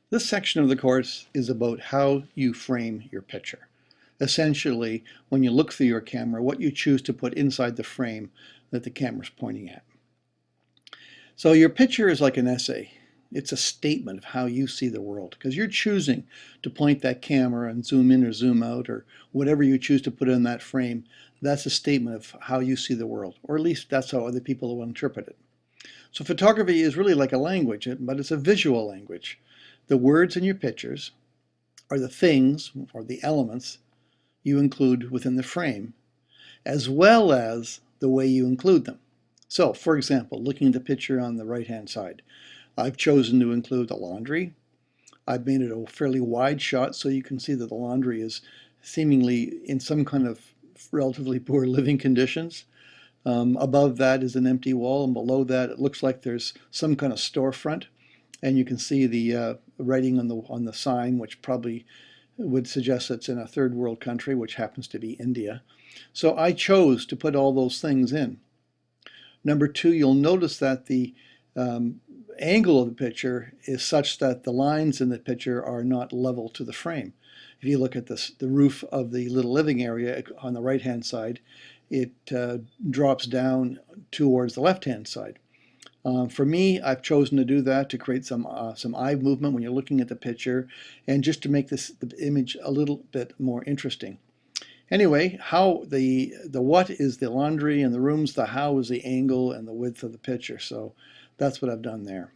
This section of the course is about how you frame your picture. Essentially, when you look through your camera, what you choose to put inside the frame that the camera is pointing at. So your picture is like an essay. It's a statement of how you see the world, because you're choosing to point that camera and zoom in or zoom out or whatever you choose to put in that frame. That's a statement of how you see the world, or at least that's how other people will interpret it. So photography is really like a language, but it's a visual language. The words in your pictures are the things or the elements you include within the frame, as well as the way you include them. So, for example, looking at the picture on the right-hand side, I've chosen to include the laundry. I've made it a fairly wide shot so you can see that the laundry is seemingly in some kind of relatively poor living conditions. Above that is an empty wall, and below that it looks like there's some kind of storefront. And you can see the writing on the sign, which probably would suggest it's in a third world country, which happens to be India. So I chose to put all those things in. Number two, you'll notice that the angle of the picture is such that the lines in the picture are not level to the frame. If you look at this, the roof of the little living area on the right-hand side, it drops down towards the left-hand side. For me, I've chosen to do that to create some eye movement when you're looking at the picture, and just to make the image a little bit more interesting. Anyway, the what is the laundry and the rooms, the how is the angle and the width of the picture. So that's what I've done there.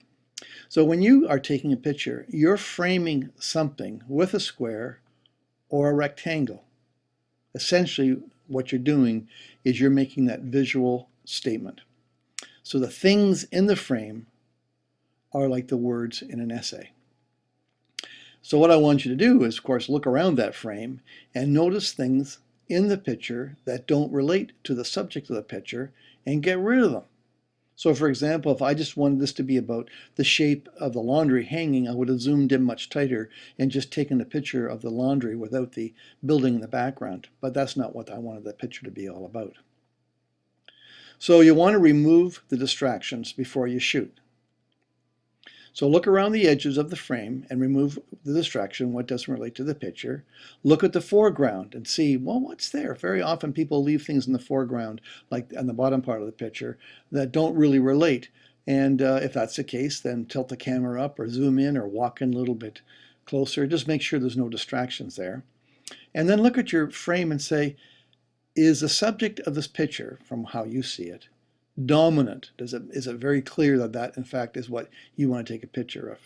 So when you are taking a picture, you're framing something with a square or a rectangle. Essentially, what you're doing is you're making that visual statement. So the things in the frame are like the words in an essay. So what I want you to do is, of course, look around that frame and notice things in the picture that don't relate to the subject of the picture and get rid of them. So for example, if I just wanted this to be about the shape of the laundry hanging, I would have zoomed in much tighter and just taken a picture of the laundry without the building in the background. But that's not what I wanted the picture to be all about. So you want to remove the distractions before you shoot. So look around the edges of the frame and remove the distraction, what doesn't relate to the picture. Look at the foreground and see, well, what's there? Very often people leave things in the foreground, like on the bottom part of the picture, that don't really relate. And if that's the case, then tilt the camera up or zoom in or walk in a little bit closer. Just make sure there's no distractions there. And then look at your frame and say, is the subject of this picture, from how you see it, dominant? Is it very clear that that, in fact, is what you want to take a picture of?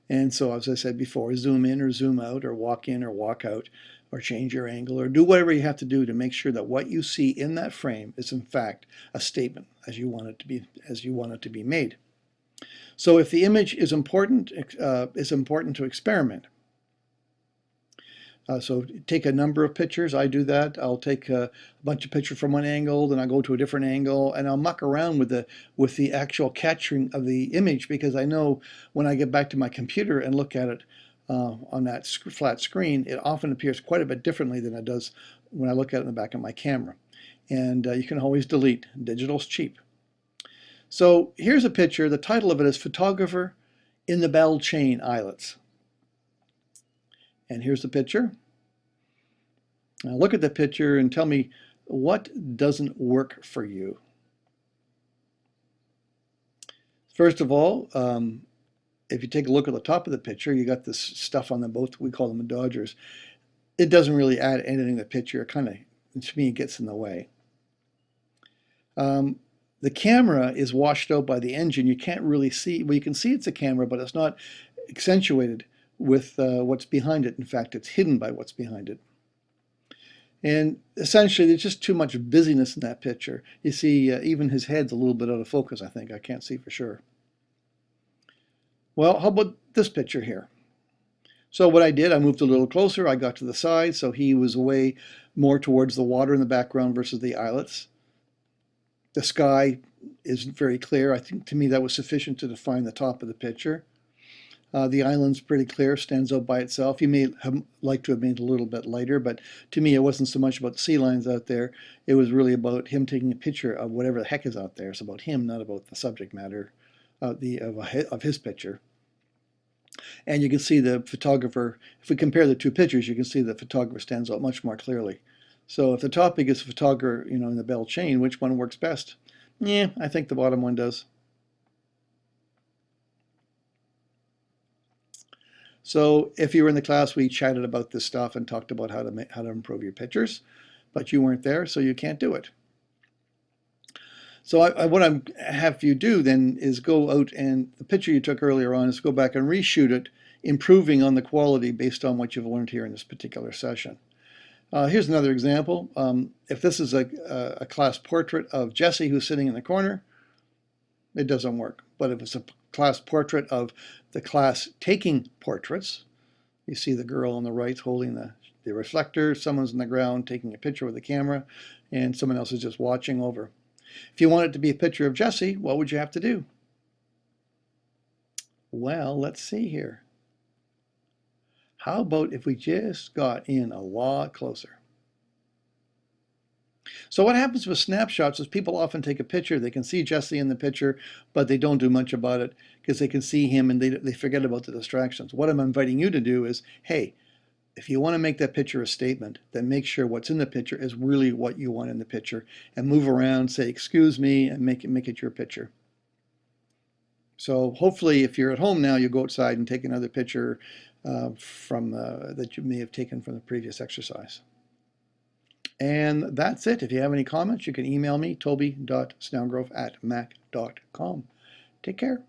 And so, as I said before, zoom in or zoom out or walk in or walk out or change your angle or do whatever you have to do to make sure that what you see in that frame is, in fact, a statement as you want it to be made. So if the image is important to experiment. So take a number of pictures. I do that. I'll take a bunch of pictures from one angle, then I'll go to a different angle, and I'll muck around with the actual capturing of the image, because I know when I get back to my computer and look at it on that flat screen, it often appears quite a bit differently than it does when I look at it in the back of my camera. And you can always delete. Digital's cheap. So here's a picture. The title of it is Photographer in the Bell Chain Islets. And here's the picture. Now look at the picture and tell me what doesn't work for you. First of all, if you take a look at the top of the picture, you got this stuff on the boat. We call them the Dodgers. It doesn't really add anything to the picture. It kind of, to me, it gets in the way. The camera is washed out by the engine. You can't really see. Well, you can see it's a camera, but it's not accentuated with what's behind it. In fact, it's hidden by what's behind it. And essentially, there's just too much busyness in that picture. You see, even his head's a little bit out of focus, I think. I can't see for sure. Well, how about this picture here? So what I did, I moved a little closer. I got to the side, so he was away more towards the water in the background versus the islets. The sky is very clear. I think, to me, that was sufficient to define the top of the picture. The island's pretty clear, stands out by itself. You may have liked to have made it a little bit lighter, but to me it wasn't so much about the sea lions out there. It was really about him taking a picture of whatever the heck is out there. It's about him, not about the subject matter of his picture. And you can see the photographer, if we compare the two pictures, you can see the photographer stands out much more clearly. So if the topic is photographer, in the bell chain, which one works best? Yeah, I think the bottom one does. So if you were in the class, we chatted about this stuff and talked about how to improve your pictures, but you weren't there, so you can't do it. So what I have you do then is go out, and the picture you took earlier on is go back and reshoot it, improving on the quality based on what you've learned here in this particular session. Here's another example. If this is a class portrait of Jesse who's sitting in the corner, it doesn't work. But if it's a class portrait of the class taking portraits, you see the girl on the right holding the reflector, someone's on the ground taking a picture with the camera, and someone else is just watching over. If you want it to be a picture of Jesse, what would you have to do? Well, let's see here. How about if we just got in a lot closer? So what happens with snapshots is people often take a picture, they can see Jesse in the picture, but they don't do much about it because they can see him and they forget about the distractions. What I'm inviting you to do is, hey, if you want to make that picture a statement, then make sure what's in the picture is really what you want in the picture, and move around, say, excuse me, and make it your picture. So hopefully if you're at home now, you go outside and take another picture that you may have taken from the previous exercise. And that's it. If you have any comments, you can email me, toby.snelgrove@mac.com. Take care.